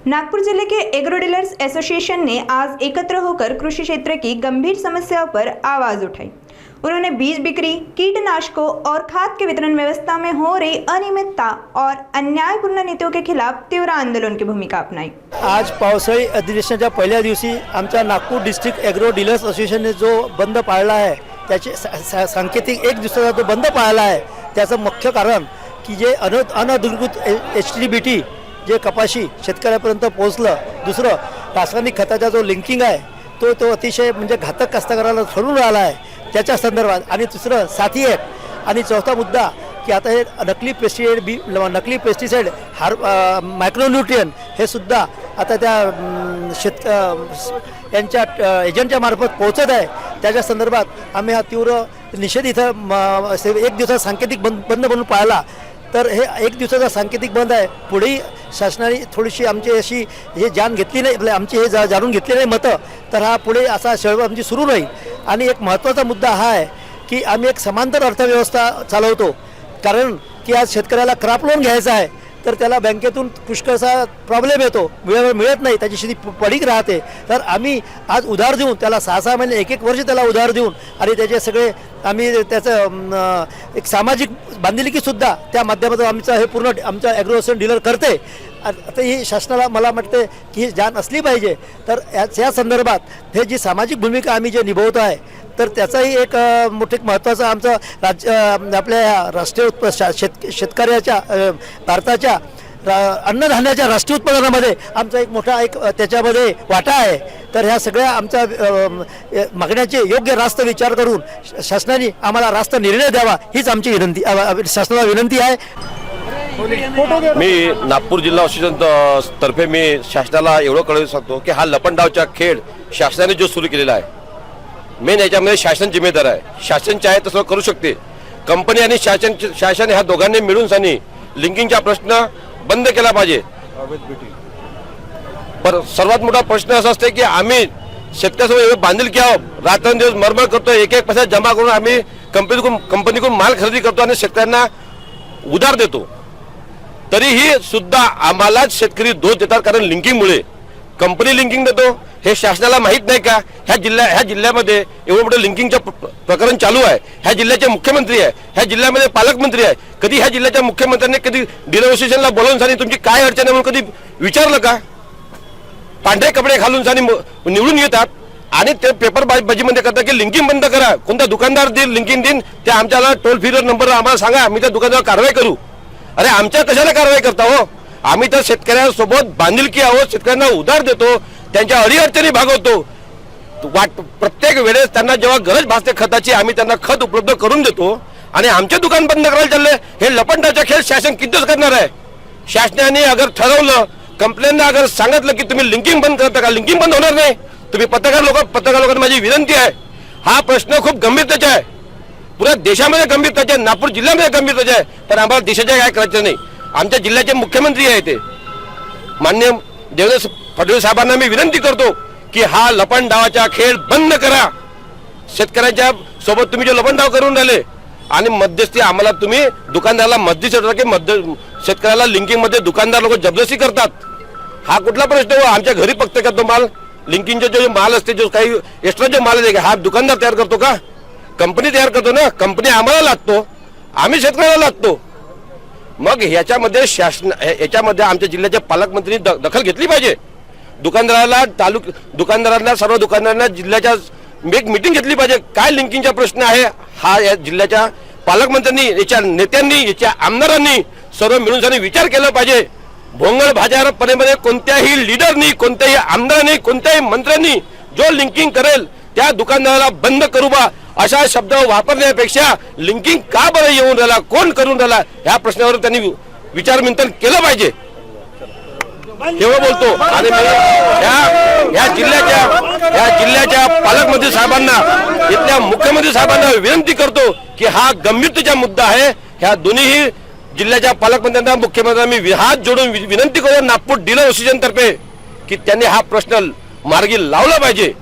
नागपुर जिले के agro dealers association ने आज एकत्र होकर कृषि क्षेत्र की गंभीर समस्याओं पर आवाज उठाई। उन्होंने बीज बिक्री, कीटनाशकों और खाद के वितरण व्यवस्था में हो रही अनियमितता और अन्यायपूर्ण नीतियों के खिलाफ तीव्र आंदोलन की भूमिका अपनाई। आज पावसाळी अधिवेशनाच्या पहिल्या दिवशी आमच्या नागपूर डिस्ट्रिक्ट एग्रो डीलर्स असोसिएशनने जो बंद पाळला आहे त्याचे सांकेतिक एक दिवसाचा तो बंद पाळला आहे त्याचं मुख्य कारण की जे अनधिकृत HTBT जे कपाशी शेतकऱ्यापर्यंत पोहोचलं, दुसरं रासायनिक खताचा जो लिंकिंग आहे तो अतिशय म्हणजे घातक कास्तकाराला ठरून राहिला आहे त्याच्या संदर्भात, आणि दुसरं साथी एक आणि चौथा मुद्दा की आता हे नकली पेस्टिसाइड मायक्रोन्यूट्रियन हे सुद्धा आता त्या यांच्या एजंटच्या मार्फत पोहोचत आहे। त्याच्या संदर्भात आम्ही हा तीव्र निषेध इथं एक दिवसाचा सांकेतिक बंद म्हणून पाळला। तर हे एक दिवसाचा सांकेतिक बंद आहे, पुढे शासनाने थोडीशी आमची अशी हे जाण घेतली नाही, आमची हे जाणून घेतली नाही मतं, तर हा पुढे असा चळवळ आमची सुरू राहील। आणि एक महत्त्वाचा मुद्दा हा आहे की आम्ही एक समांतर अर्थव्यवस्था चालवतो, कारण की आज शेतकऱ्याला क्रॉप लोन घ्यायचं आहे तर त्याला बँकेतून पुष्कळसा प्रॉब्लेम येतो, वेळेवर मिळत नाही, त्याची स्थिती पडीक राहते। तर आम्ही आज उधार देऊन त्याला 6-6 महिने 1-1 वर्ष त्याला उधार देऊन आणि त्याचे सगळे आम्ही त्याचं एक सामाजिक बांधिलकीसुद्धा त्या माध्यमातून आमचं हे पूर्ण आमचं ॲग्रोसन डीलर करते। आता ही शासनाला मला वाटते की ही जाण असली पाहिजे। तर या संदर्भात हे जी सामाजिक भूमिका आम्ही जे निभवतो आहे तर त्याचाही एक मोठे महत्त्वाचं आमचं राज्य आपल्या राष्ट्रीय शेतकऱ्याच्या भारताच्या अन्नधान्याच्या राष्ट्रीय उत्पादनामध्ये आमचा एक मोठा त्याच्यामध्ये वाटा आहे। तर ह्या सगळ्या आमच्या मागण्याचे योग्य रास्त विचार करून शासनाने आम्हाला रास्त निर्णय द्यावा हीच आमची विनंती शासनाला विनंती आहे। मी नागपूर जिल्हा असोसिएशन तर्फे मी शासनाला एवढं कळवू शकतो की हा लपंडावचा खेळ शासनाने जो सुरू केलेला आहे, मेन याच्यामध्ये शासन जिम्मेदार आहे। शासन चाहे तसं करू शकते, कंपनी आणि शासन ह्या दोघांनी मिळून सानी लिंकिंगचा प्रश्न बंद केला पाहिजे। पण सर्वात मोठा प्रश्न असा असते की आम्ही शेतकऱ्यासोबत एवढं बांधिलकी आहोत, रात्रंदिवस मरमर करतो, एक पैसा जमा करून आम्ही कंपनीकडून माल खरेदी करतो आणि शेतकऱ्यांना उधार देतो, तरीही सुद्धा आम्हालाच शेतकरी दोष देतात, कारण लिंकिंगमुळे कंपनी लिंकिंग देतो हे शासनाला माहित नाही का? ह्या जिल्ह्यामध्ये एवढं मोठं लिंकिंगचं प्रकरण चालू आहे, ह्या जिल्ह्याचे मुख्यमंत्री आहे, ह्या जिल्ह्यामध्ये पालकमंत्री आहे, कधी ह्या जिल्ह्याच्या मुख्यमंत्र्यांनी कधी डीलर असोसिएशनला बोलवून सांगितलं तुमची काय अडचण आहे म्हणून कधी विचारलं का? पांढरे कपडे घालून सांगितलं निवडून येतात आणि ते पेपर बाजीमध्ये करतात की लिंकिंग बंद करा, कोणता दुकानदार देईल लिंकिंग देईन ते आमच्याला टोल फ्री नंबर आम्हाला सांगा, आम्ही त्या दुकानावर कारवाई करू। अरे आमच्या कशाला कारवाई करता हो? आम्ही तर शेतकऱ्यांसोबत बांधिलकी आहोत, शेतकऱ्यांना उधार देतो, त्यांच्या अडीअडचणी भागवतो, प्रत्येक वेळेस त्यांना जेव्हा गरज भासते खताची आम्ही त्यांना खत उपलब्ध करून देतो, आणि आमचे दुकान बंद करायला चालले हे लपंडाचा खेळ शासन किती दिवस करणार आहे? शासनाने अगर ठरवलं, कंप्लेंटने अगर सांगितलं की तुम्ही लिंकिंग बंद करता का, लिंकिंग बंद होणार नाही। तुम्ही पत्रकार लोकांना माझी विनंती आहे, हा प्रश्न खूप गंभीरतेचा आहे, पुऱ्या देशामध्ये गंभीरतेचा आहे, नागपूर जिल्ह्यामध्ये गंभीरतेचा आहे, पण आम्हाला देशाच्या काय करायचं नाही। आमच्या जिल्ह्याचे मुख्यमंत्री आहे ते माननीय देवेंद्र फडणवीस साहेबांना मी विनंती करतो की हा लपंडावाचा खेळ बंद करा। शेतकऱ्यांच्या सोबत तुम्ही जो लपंडाव करून राहिले आणि मध्यस्थी आम्हाला तुम्ही दुकानदाराला मध्यस्थी की शेतकऱ्याला लिंकिंग मध्ये दुकानदार लोक जबरदस्ती करतात, हा कुठला प्रश्न हो? आमच्या घरी फक्त का तो माल लिंकिंगचा जो माल असते, जो काही एक्स्ट्रा जो माल आहे हा दुकानदार तयार करतो का? कंपनी तयार करतो ना, कंपनी आम्हाला लागतो, आम्ही शेतकऱ्याला लागतो। मग याच्यामध्ये याच्यामध्ये आमच्या जिल्ह्याच्या पालकमंत्र्यांनी दखल घेतली पाहिजे। दुकानदारांना सर्व दुकानदारांना जिल्ह्याच्या एक मीटिंग घेतली पाहिजे, काय लिंकिंगचा प्रश्न आहे हा या जिल्ह्याच्या पालकमंत्र्यांनी, याच्या नेत्यांनी, याच्या आमदारांनी सर्व मिळून विचार केला पाहिजे। भोंगळ भाजारपणेमध्ये कोणत्याही लीडरनी, कोणत्याही आमदारांनी, कोणत्याही मंत्र्यांनी जो लिंकिंग करेल त्या दुकानदाराला बंद करू बा अशा शब्द वापरण्यापेक्षा लिंकिंग का बरं येऊन राहिला, कोण करून राहिला ह्या प्रश्नावर त्यांनी विचारमंथन केलं पाहिजे, एवढं बोलतो। आणि या जिल्ह्याच्या पालकमंत्री साहेबांना, इथल्या मुख्यमंत्री साहेबांना विनंती करतो की हा गंभीरतेचा मुद्दा आहे। ह्या दोन्ही जिल्ह्याच्या पालकमंत्र्यांना, मुख्यमंत्र्यांना मी हात जोडून विनंती करू नागपूर डीलर असोसिएशन तर्फे की त्यांनी हा प्रश्न मार्गी लावला पाहिजे।